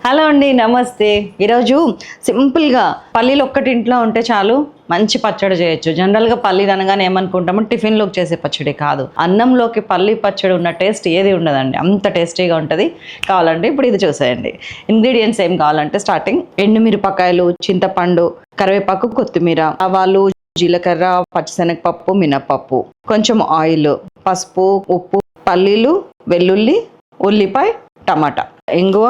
Hello అండి, నమస్తే. ఈరోజు సింపుల్గా పల్లీలు ఒక్కటి ఇంట్లో ఉంటే చాలు మంచి పచ్చడి చేయొచ్చు. జనరల్గా పల్లీలు అనగానే ఏమనుకుంటాము, టిఫిన్లోకి చేసే పచ్చడి కాదు. అన్నంలోకి పల్లీ పచ్చడి ఉన్న టేస్ట్ ఏది ఉండదండి, అంత టేస్టీగా ఉంటుంది. కావాలంటే ఇప్పుడు ఇది చూసేయండి. ఇంగ్రీడియంట్స్ ఏం కావాలంటే స్టార్టింగ్ ఎండుమిరపకాయలు, చింతపండు, కరివేపాకు, కొత్తిమీర, ఆవాలు, జీలకర్ర, పచ్చిశనగపప్పు, మినపప్పు, కొంచెం ఆయిల్, పసుపు, ఉప్పు, పల్లీలు, వెల్లుల్లి, ఉల్లిపాయ, టమాటా, ఇంగువ.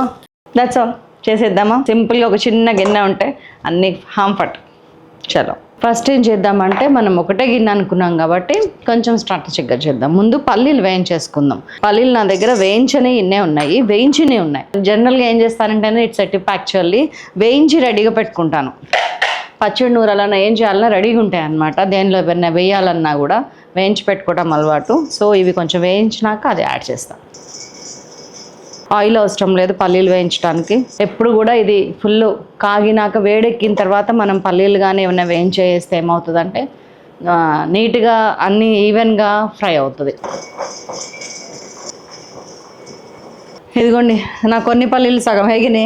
That's all. చేసేద్దామా? సింపుల్గా ఒక చిన్న గిన్నె ఉంటే అన్ని హాంఫట్. చలో ఫస్ట్ ఏం చేద్దామంటే, మనం ఒకటే గిన్నె అనుకున్నాం కాబట్టి కొంచెం స్ట్రాటజిక్గా చేద్దాం. ముందు పల్లీలు వేయించేసుకుందాం. పల్లీలు నా దగ్గర వేయించని ఇన్నే ఉన్నాయి, వేయించినవి ఉన్నాయి. జనరల్గా ఏం చేస్తానంటే ఇట్స్ ఎ టిప్ యాక్చువల్లీ, వేయించి రెడీగా పెట్టుకుంటాను. పచ్చడి నూరాలన్నా ఏం చేయాలన్నా రెడీగా ఉంటాయి అన్నమాట. దేనిలో ఏమైనా వేయాలన్నా కూడా వేయించి పెట్టుకోవడం అలవాటు. సో ఇవి కొంచెం వేయించినాక అది యాడ్ చేస్తాను. ఆయిల్ అవసరం లేదు పల్లీలు వేయించడానికి. ఎప్పుడు కూడా ఇది ఫుల్ కాగినాక వేడెక్కిన తర్వాత మనం పల్లీలు కానీ ఏమైనా వేయించేస్తే ఏమవుతుందంటే నీట్గా అన్నీ ఈవెన్గా ఫ్రై అవుతుంది. ఇదిగోండి, నా కొన్ని పల్లీలు సగం వేగిన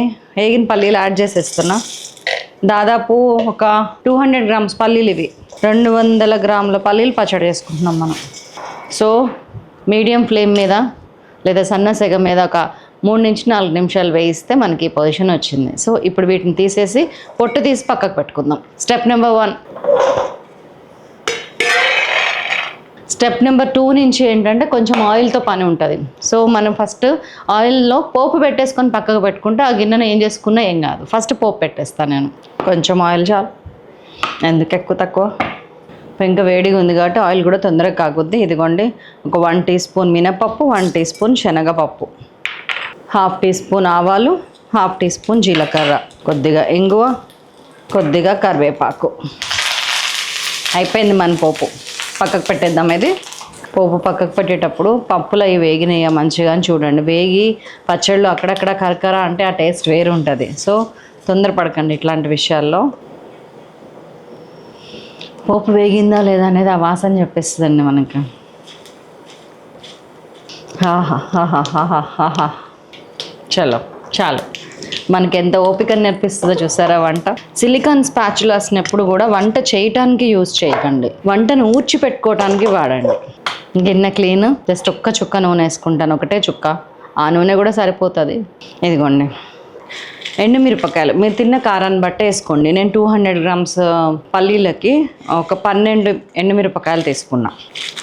పల్లీలు యాడ్ చేసేస్తున్నా. దాదాపు ఒక 200 గ్రామ్స్ పల్లీలు ఇవి. 200 గ్రాముల పల్లీలు పచ్చడి చేసుకుంటున్నాం మనం. సో మీడియం ఫ్లేమ్ మీద లేదా సన్న సెగ మీద ఒక 3 నుంచి 4 నిమిషాలు వేయిస్తే మనకి ఈ పొజిషన్ వచ్చింది. సో ఇప్పుడు వీటిని తీసేసి పొట్టు తీసి పక్కకు పెట్టుకుందాం. Step number 1. స్టెప్ నెంబర్ 2 నుంచి ఏంటంటే కొంచెం ఆయిల్తో పని ఉంటుంది. సో మనం ఫస్ట్ ఆయిల్లో పోపు పెట్టేసుకొని పక్కకు పెట్టుకుంటే ఆ గిన్నెను ఏం చేసుకున్నా ఏం కాదు. ఫస్ట్ పోపు పెట్టేస్తాను నేను. కొంచెం ఆయిల్ చాలు, ఎందుకు ఎక్కువ తక్కువ. ఇంకా వేడిగా ఉంది కాబట్టి ఆయిల్ కూడా తొందరగా కాగుద్ది. ఇదిగోండి, ఒక 1 టీ స్పూన్ మినపప్పు, 1 టీ స్పూన్ శనగపప్పు, 1/2 టీ స్పూన్ ఆవాలు, 1/2 టీ స్పూన్ జీలకర్ర, కొద్దిగా ఇంగువ, కొద్దిగా కరివేపాకు. అయిపోయింది మన పోపు. పక్కకు పెట్టేద్దాం. ఇది పోపు పక్కకు పెట్టేటప్పుడు పప్పులు అవి వేగినాయా మంచిగా అని చూడండి. వేగి పచ్చళ్ళు అక్కడక్కడ కరకర అంటే ఆ టేస్ట్ వేరు ఉంటుంది. సో తొందరపడకండి ఇట్లాంటి విషయాల్లో. పోపు వేగిందా లేదా అనేది ఆ వాసన చెప్పేస్తుందండి మనకి. చలో చాలు. మనకి ఎంత ఓపిక నేర్పిస్తుందో చూసారా వంట. సిలికాన్ స్పాచులాస్ని ఎప్పుడు కూడా వంట చేయటానికి యూజ్ చేయకండి, వంటను ఊడ్చి పెట్టుకోవటానికి వాడండి. గిన్నె క్లీన్. జస్ట్ ఒక్క చుక్క నూనె వేసుకుంటాను, ఒకటే చుక్క. ఆ నూనె కూడా సరిపోతుంది. ఇదిగోండి ఎండుమిరపకాయలు మీరు తిన్న కారాన్ని బట్టే వేసుకోండి. నేను 200 గ్రామ్స్ పల్లీలకి ఒక 12 ఎండుమిరపకాయలు తీసుకున్నా.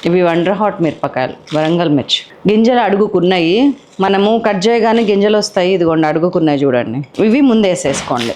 ఇవి వండర్ హాట్ మిరపకాయలు, వరంగల్ మిర్చి. గింజలు అడుగుకున్నాయి, మనము కట్ చేయగానే గింజలు వస్తాయి. ఇదిగోండి అడుగుకున్నాయి చూడండి. ఇవి ముందు వేసేసుకోండి.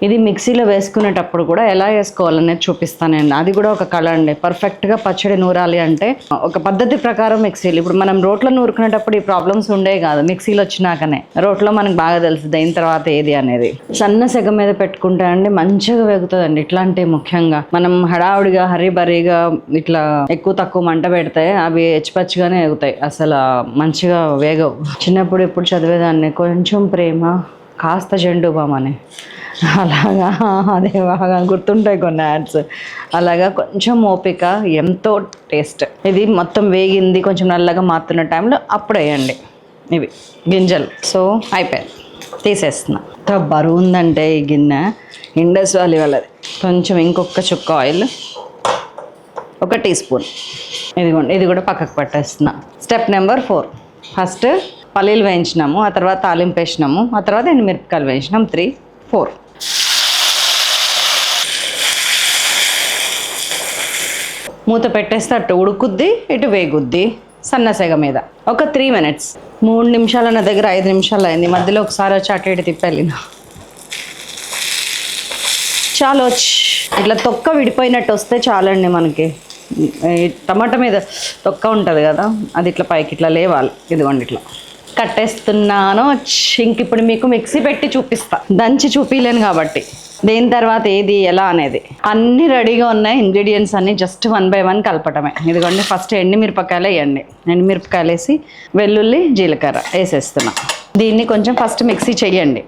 ఇది మిక్సీలో వేసుకునేటప్పుడు కూడా ఎలా వేసుకోవాలనేది చూపిస్తానండి. అది కూడా ఒక కళ అండి. పర్ఫెక్ట్గా పచ్చడి నూరాలి అంటే ఒక పద్ధతి ప్రకారం మిక్సీలు. ఇప్పుడు మనం రోట్లో నూరుకునేటప్పుడు ఈ ప్రాబ్లమ్స్ ఉండే కాదు, మిక్సీలో వచ్చినాకనే. రోట్లో మనకు బాగా తెలుస్తుంది అయిన తర్వాత ఏది అనేది. సన్న సెగ మీద పెట్టుకుంటే అండి మంచిగా వేగుతుందండి. ఇట్లాంటివి ముఖ్యంగా మనం హడావుడిగా హరిబరిగా ఇట్లా ఎక్కువ తక్కువ మంట పెడితే అవి హెచ్చిపచ్చిగానే వేగుతాయి, అసలు మంచిగా వేగవు. చిన్నప్పుడు ఎప్పుడు చదివేదాన్ని, కొంచెం ప్రేమ కాస్త జెండు బామ్ అని. అలాగా అదే బాగా గుర్తుంటాయి కొన్ని యాడ్స్. అలాగా కొంచెం ఓపిక, ఎంతో టేస్ట్. ఇది మొత్తం వేగింది, కొంచెం నల్లగా మారుతున్న టైంలో అప్పుడు వేయండి ఇవి గింజలు. సో అయిపోయింది, తీసేస్తున్నా. ఎంత బరువు ఉందంటే ఈ గిన్నె, ఇండస్ వ్యాలీ వాళ్ళది. కొంచెం ఇంకొక చుక్క ఆయిల్, 1 టీ స్పూన్. ఇదిగోండి, ఇది కూడా పక్కకు పెట్టేస్తున్నా. Step number 4. ఫస్ట్ పల్లీలు వేయించినాము, ఆ తర్వాత తాలింపు వేసినాము, ఆ తర్వాత ఎండుమిరపకాయలు వేయించినాం. 3, 4. మూత పెట్టేస్తే అటు ఉడుకుద్ది, ఇటు వేగుద్ది సన్నసెగ మీద. ఒక 3 మినిట్స్, 3 నిమిషాలు నా దగ్గర 5 నిమిషాలు అయింది. మధ్యలో ఒకసారి వచ్చి అటు ఇటు తిప్పెళ్ళిన. చాలు వచ్చి ఇట్లా తొక్క విడిపోయినట్టు వస్తే చాలండి. మనకి టమాటా మీద తొక్క ఉంటుంది కదా, అది ఇట్లా పైకి ఇట్లా లేవాలి. ఇదిగోండి ఇట్లా కట్టేస్తున్నాను. ఇంక ఇప్పుడు మీకు మిక్సీ పెట్టి చూపిస్తా, దంచి చూపించలేను కాబట్టి. దేని తర్వాత ఏది ఎలా అనేది అన్నీ రెడీగా ఉన్నాయి. ఇంగ్రీడియంట్స్ అన్నీ జస్ట్ 1 బై 1 కలపటమే. ఇదిగోండి, ఫస్ట్ ఎండుమిరపకాయలు వేయండి. ఎండుమిరపకాయలు వేసి వెల్లుల్లి, జీలకర్ర వేసేస్తున్నా. దీన్ని కొంచెం ఫస్ట్ మిక్సీ చెయ్యండి.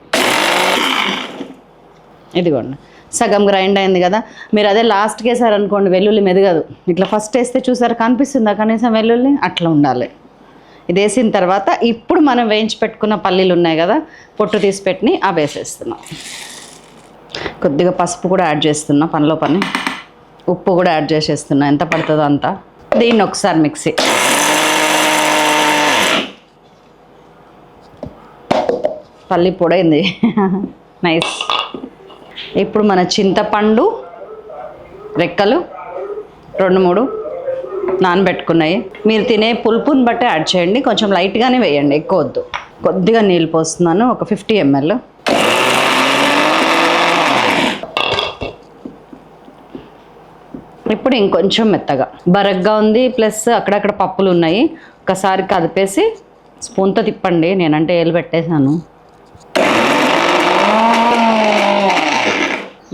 ఇదిగోండి సగం గ్రైండ్ అయింది కదా. మీరు అదే లాస్ట్కి వేసారనుకోండి వెల్లుల్లి మెదగదు. ఇట్లా ఫస్ట్ వేస్తే చూసారు కనిపిస్తుందా కనీసం వెల్లుల్లి, అట్లా ఉండాలి. ఇది వేసిన తర్వాత ఇప్పుడు మనం వేయించి పెట్టుకున్న పల్లీలు ఉన్నాయి కదా, పొట్టు తీసి పెట్టి అవి వేసేస్తున్నాం. కొద్దిగా పసుపు కూడా యాడ్ చేస్తున్నా, పనిలో పని ఉప్పు కూడా యాడ్ చేసేస్తున్నా, ఎంత పడుతుందో అంత. దీన్ని ఒకసారి మిక్సీ. పల్లి పొడైంది నైస్. ఇప్పుడు మన చింతపండు రెక్కలు 2-3 నానబెట్టుకున్నాయి. మీరు తినే పులుపుని బట్టి యాడ్ చేయండి, కొంచెం లైట్గానే వేయండి, ఎక్కువ వద్దు. కొద్దిగా నీళ్ళు పోస్తున్నాను, ఒక 50 ml. ఇప్పుడు ఇంకొంచెం మెత్తగా, బరగ్గా ఉంది, ప్లస్ అక్కడక్కడ పప్పులు ఉన్నాయి. ఒకసారి కదిపేసి స్పూన్తో తిప్పండి, నేనంటే ఏలు పెట్టేశాను.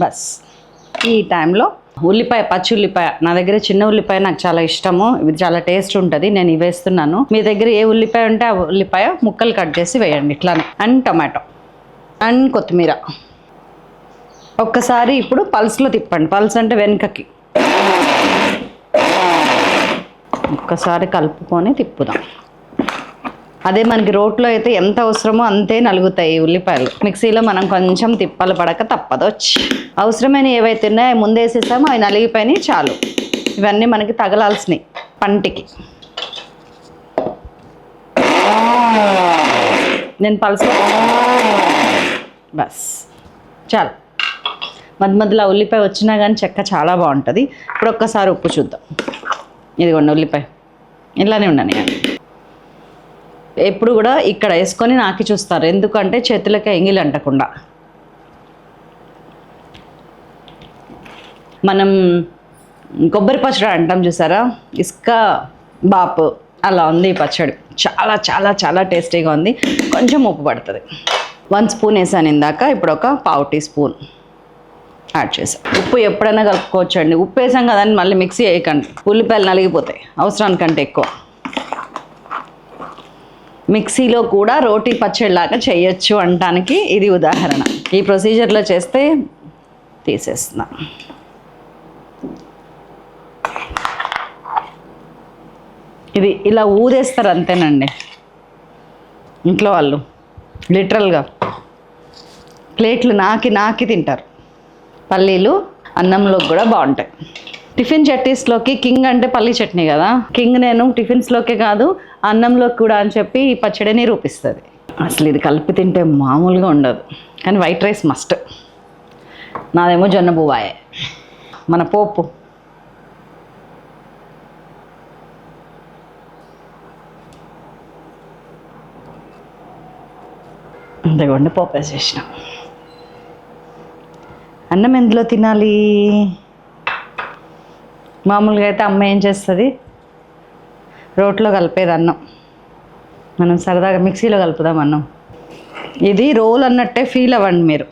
బస్ ఈ టైంలో ఉల్లిపాయ, పచ్చి ఉల్లిపాయ, నా దగ్గర చిన్న ఉల్లిపాయ నాకు చాలా ఇష్టము, ఇది చాలా టేస్ట్ ఉంటుంది, నేను ఇవి వేస్తున్నాను. మీ దగ్గర ఏ ఉల్లిపాయ ఉంటే ఆ ఉల్లిపాయ ముక్కలు కట్ చేసి వేయండి ఇట్లానే. అండ్ టమాటో అండ్ కొత్తిమీర. ఒక్కసారి ఇప్పుడు పల్స్లో తిప్పండి, పల్స్ అంటే వెనుకకి. ఒక్కసారి కలుపుకొని తిప్పుదాం. అదే మనకి రోట్లో అయితే ఎంత అవసరమో అంతే నలుగుతాయి ఉల్లిపాయలు. మిక్సీలో మనం కొంచెం తిప్పలు పడక తప్పదొచ్చి. అవసరమైన ఏవైతే ఉన్నాయో ముందు వేసేసామో అవి నలిగిపోయినాయి, చాలు. ఇవన్నీ మనకి తగలాల్సినవి పంటికి. నేను పలుసు బస్ చాలు. మధ్య మధ్యలో ఉల్లిపాయ వచ్చినా కానీ చెక్క చాలా బాగుంటుంది. ఇప్పుడు ఒక్కసారి ఉప్పు చూద్దాం. ఇదిగోండి ఉల్లిపాయ, ఇలానే ఉండని. ఎప్పుడు కూడా ఇక్కడ వేసుకొని నాకి చూస్తారు, ఎందుకంటే చేతులకి ఎంగిలి అంటకుండా. మనం కొబ్బరి పచ్చడి అంటాం చూసారా, ఇసుక బాపు అలా ఉంది ఈ పచ్చడి. చాలా చాలా చాలా టేస్టీగా ఉంది. కొంచెం ఉప్పు పడుతుంది. 1 స్పూన్ వేసాను ఇందాక, ఇప్పుడు ఒక 1/2 టీ స్పూన్ యాడ్ చేసాం. ఉప్పు ఎప్పుడైనా కలుపుకోవచ్చు అండి. ఉప్పు వేసాం కదండి, మళ్ళీ మిక్సీ వేయకండి, ఉల్లిపాయలు నలిగిపోతాయి అవసరానికంటే ఎక్కువ. మిక్సీలో కూడా రోటీ పచ్చడిలాగా చేయొచ్చు అనడానికి ఇది ఉదాహరణ. ఈ ప్రొసీజర్లో చేస్తే తీసేస్తున్నా. ఇది ఇలా ఊదేస్తారు అంతేనండి ఇంట్లో వాళ్ళు, లిటరల్గా ప్లేట్లు నాకి తింటారు. పల్లీలు అన్నంలోకి కూడా బాగుంటాయి. టిఫిన్ చట్నీస్లోకి కింగ్ అంటే పల్లీ చట్నీ కదా, కింగ్ నేను టిఫిన్స్లోకే కాదు అన్నంలోకి కూడా అని చెప్పి ఈ పచ్చడిని రూపిస్తుంది. అసలు ఇది కలిపి తింటే మామూలుగా ఉండదు, కానీ వైట్ రైస్ మస్ట్. నాదేమో జొన్న బువ్వాయే. మన పోపు అంతేగోండి, పోపు వేసేసిన. అన్నం ఎందులో తినాలి? మామూలుగా అయితే అమ్మ ఏం చేస్తుంది, రోట్లో కలిపేది అన్నం, మనం సరదాగా మిక్సీలో కలుపుదాం అన్నం. ఇది రోల్ అన్నట్టే ఫీల్ అవ్వండి మీరు.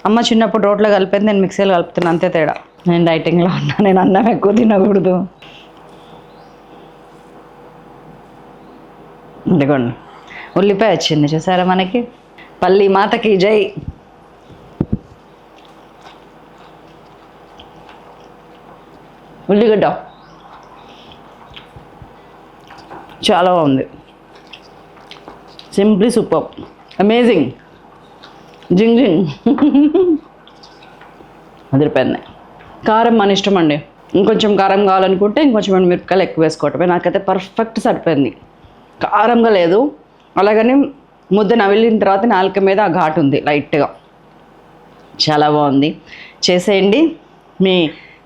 అమ్మ చిన్నప్పుడు రోట్లో కలిపేది, నేను మిక్సీలో కలుపుతున్నా, అంతే తేడా. నేను డైటింగ్లో ఉన్నా, నేను అన్నం ఎక్కువ తినకూడదు. ఇదిగోండి ఉల్లిపాయ వచ్చింది చూసారా మనకి. పల్లి మాతకి జై. ఉల్లిగడ్డ చాలా బాగుంది. సింప్లీ సూపర్, అమేజింగ్, జింగ్ జింగ్. అదిరిపోయింది. కారం మన ఇష్టం అండి, ఇంకొంచెం కారం కావాలనుకుంటే ఇంకొంచెం మిరపకాయలు ఎక్కువ వేసుకోవటమే. నాకైతే పర్ఫెక్ట్ సరిపోయింది, కారంగా లేదు. అలాగని ముద్ద నవిలిన తర్వాత నాలుక మీద ఆ ఘాటు ఉంది లైట్గా, చాలా బాగుంది. చేసేయండి. మీ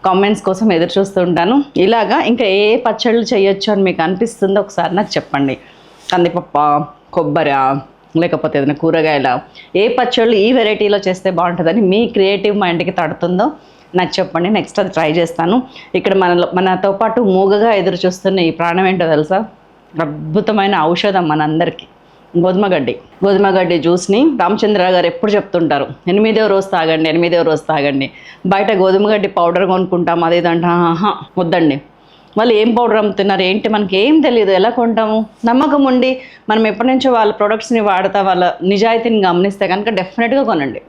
కామెంట్స్ కోసం ఎదురు చూస్తూ ఉంటాను. ఇలాగా ఇంకా ఏ పచ్చళ్ళు చేయొచ్చు అని మీకు అనిపిస్తుందో ఒకసారి నాకు చెప్పండి. కందిపప్ప, కొబ్బరి, లేకపోతే ఏదైనా కూరగాయల, ఏ పచ్చళ్ళు ఈ వెరైటీలో చేస్తే బాగుంటుందని మీ క్రియేటివ్ మైండ్కి తడుతుందో నాకు చెప్పండి. నెక్స్ట్ అది ట్రై చేస్తాను. ఇక్కడ మనతో పాటు మూగగా ఎదురు చూస్తున్న ఈ ప్రాణం ఏంటో తెలుసా? అద్భుతమైన ఔషధం మనందరికీ, గోధుమ గడ్డి జ్యూస్ని రామచంద్ర గారు ఎప్పుడు చెప్తుంటారు, 8వ రోజు తాగండి, 8వ రోజు తాగండి. బయట గోధుమ గడ్డి పౌడర్ కొనుక్కుంటాం, అదేదంటే వద్దండి. వాళ్ళు ఏం పౌడర్ అమ్ముతున్నారు ఏంటి మనకి ఏం తెలియదు, ఎలా కొంటాము? నమ్మకం ఉండి మనం ఎప్పటి నుంచో వాళ్ళ ప్రొడక్ట్స్ని వాడతా వాళ్ళ నిజాయితీని గమనిస్తే కనుక డెఫినెట్గా కొనండి.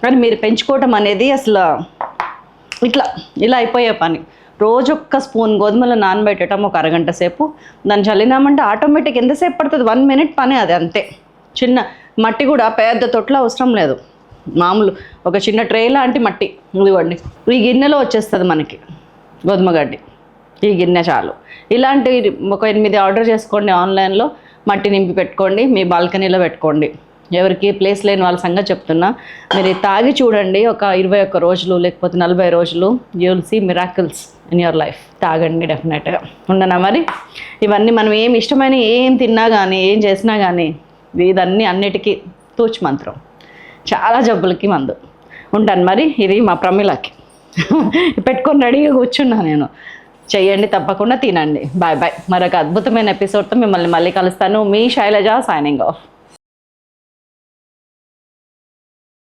కానీ మీరు పెంచుకోవటం అనేది అసలు ఇలా అయిపోయే పని. రోజు ఒక్క స్పూన్ గోధుమలు నానబెట్టడం ఒక అరగంట సేపు, దాన్ని చల్లినామంటే ఆటోమేటిక్ ఎంతసేపు పడుతుంది, 1 minute పని అది అంతే. చిన్న మట్టి కూడా పెద్ద తొట్ల అవసరం లేదు, మామూలు ఒక చిన్న ట్రే లాంటి మట్టి ఇదిగోండి, ఈ గిన్నెలో వచ్చేస్తుంది మనకి గోధుమ గడ్డి, ఈ గిన్నె చాలు. ఇలాంటి ఒక 8 ఆర్డర్ చేసుకోండి ఆన్లైన్లో, మట్టి నింపి పెట్టుకోండి, మీ బాల్కనీలో పెట్టుకోండి. ఎవరికి ప్లేస్ లేని వాళ్ళ సంగతి చెప్తున్నా, మీరు తాగి చూడండి ఒక 21 రోజులు లేకపోతే 40 రోజులు, you will see miracles in your life. తాగండి డెఫినెట్గా. ఉండనా మరి? ఇవన్నీ మనం ఏం ఇష్టమైన ఏం తిన్నా కానీ ఏం చేసినా కానీ ఇదన్నీ అన్నిటికీ తూచ్ మంత్రం, చాలా జబ్బులకి మందు. ఉంటాను మరి. ఇది మా ప్రమిళకి పెట్టుకొని రెడీగా కూర్చున్నా నేను. చెయ్యండి, తప్పకుండా తినండి. Bye bye. మరొక అద్భుతమైన ఎపిసోడ్తో మిమ్మల్ని మళ్ళీ కలుస్తాను. మీ శైలజ సైనింగ్ ఆఫ్.